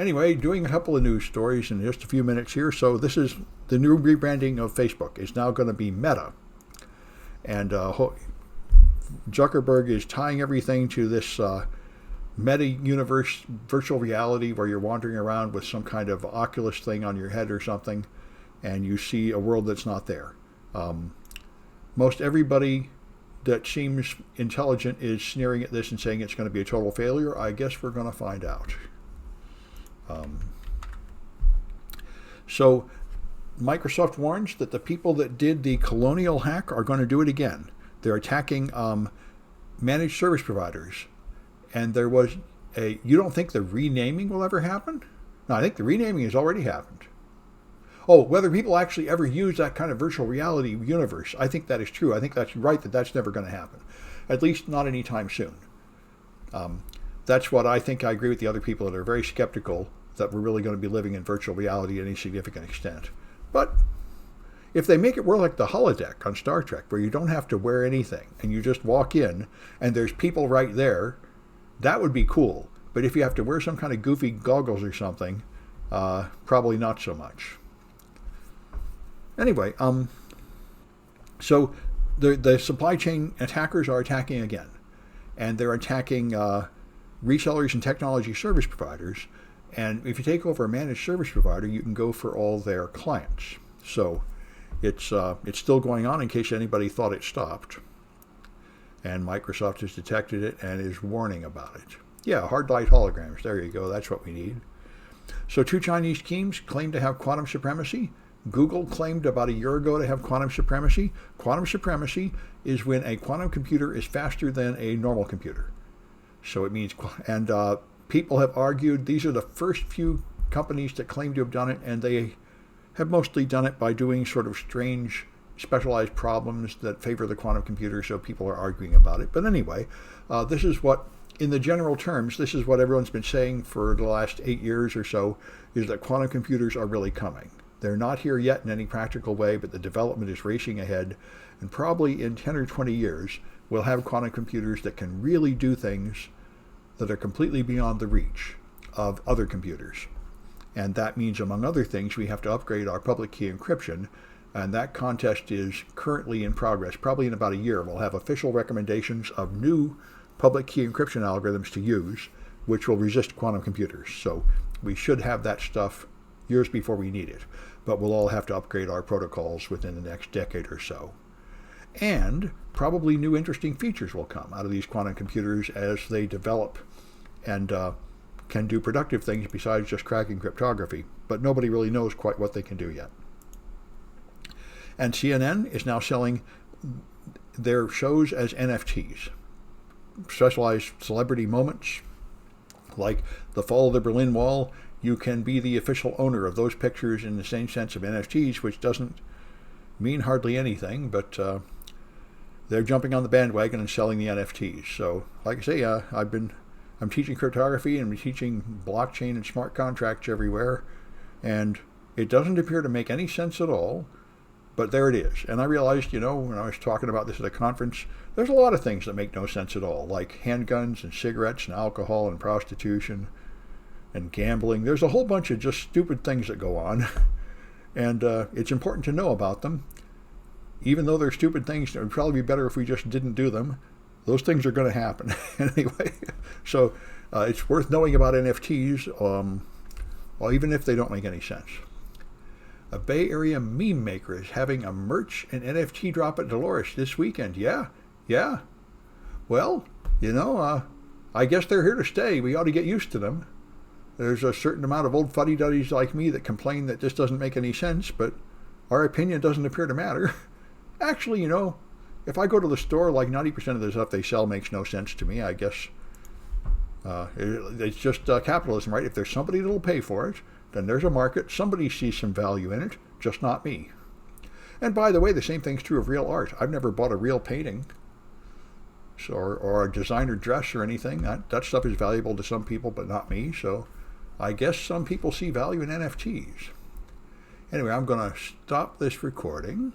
Anyway, doing a couple of news stories in just a few minutes here. So this is the new rebranding of Facebook. It's now going to be Meta. And Zuckerberg is tying everything to this meta universe virtual reality where you're wandering around with some kind of Oculus thing on your head or something, and you see a world that's not there. Most everybody that seems intelligent is sneering at this and saying it's going to be a total failure. I guess we're going to find out. So Microsoft warns that the people that did the colonial hack are going to do it again. They're attacking managed service providers. And there was you don't think the renaming will ever happen? No, I think the renaming has already happened. Oh, whether people actually ever use that kind of virtual reality universe, I think that is true. I think that's right, that's never going to happen. At least not anytime soon. That's what I think. I agree with the other people that are very skeptical that we're really going to be living in virtual reality to any significant extent. But if they make it work like the holodeck on Star Trek, where you don't have to wear anything and you just walk in and there's people right there, that would be cool. But if you have to wear some kind of goofy goggles or something, probably not so much. Anyway, so the supply chain attackers are attacking again. And they're attacking resellers and technology service providers. And if you take over a managed service provider, you can go for all their clients. So it's still going on in case anybody thought it stopped. And Microsoft has detected it and is warning about it. Yeah, hard light holograms. There you go. That's what we need. So 2 Chinese teams claim to have quantum supremacy. Google claimed about a year ago to have quantum supremacy. Quantum supremacy is when a quantum computer is faster than a normal computer. So it means, and people have argued these are the first few companies that claim to have done it, and they have mostly done it by doing sort of strange specialized problems that favor the quantum computer, so people are arguing about it. But anyway, this is what, in the general terms, this is what everyone's been saying for the last 8 years or so, is that quantum computers are really coming. They're not here yet in any practical way, but the development is racing ahead, and probably in 10 or 20 years, we'll have quantum computers that can really do things that are completely beyond the reach of other computers. And that means, among other things, we have to upgrade our public key encryption, and that contest is currently in progress. Probably in about a year, we'll have official recommendations of new public key encryption algorithms to use, which will resist quantum computers. So we should have that stuff years before we need it. But we'll all have to upgrade our protocols within the next decade or so. And probably new interesting features will come out of these quantum computers as they develop and can do productive things besides just cracking cryptography. But nobody really knows quite what they can do yet. And CNN is now selling their shows as NFTs, specialized celebrity moments, like the fall of the Berlin Wall. You can be the official owner of those pictures in the same sense of NFTs, which doesn't mean hardly anything, but they're jumping on the bandwagon and selling the NFTs. So, like I say, I'm teaching cryptography and I'm teaching blockchain and smart contracts everywhere, and it doesn't appear to make any sense at all, but there it is. And I realized, when I was talking about this at a conference, there's a lot of things that make no sense at all, like handguns and cigarettes and alcohol and prostitution and gambling. There's a whole bunch of just stupid things that go on, and it's important to know about them. Even though they're stupid things, it would probably be better if we just didn't do them. Those things are going to happen anyway. So it's worth knowing about NFTs, well, even if they don't make any sense. A Bay Area meme maker is having a merch and NFT drop at Dolores this weekend. Yeah. Well, I guess they're here to stay. We ought to get used to them. There's a certain amount of old fuddy-duddies like me that complain that this doesn't make any sense, but our opinion doesn't appear to matter. Actually, if I go to the store, like 90% of the stuff they sell makes no sense to me. I guess it's just capitalism, right? If there's somebody that'll pay for it, then there's a market. Somebody sees some value in it, just not me. And by the way, the same thing's true of real art. I've never bought a real painting or a designer dress or anything. That stuff is valuable to some people, but not me. So I guess some people see value in NFTs. Anyway, I'm going to stop this recording.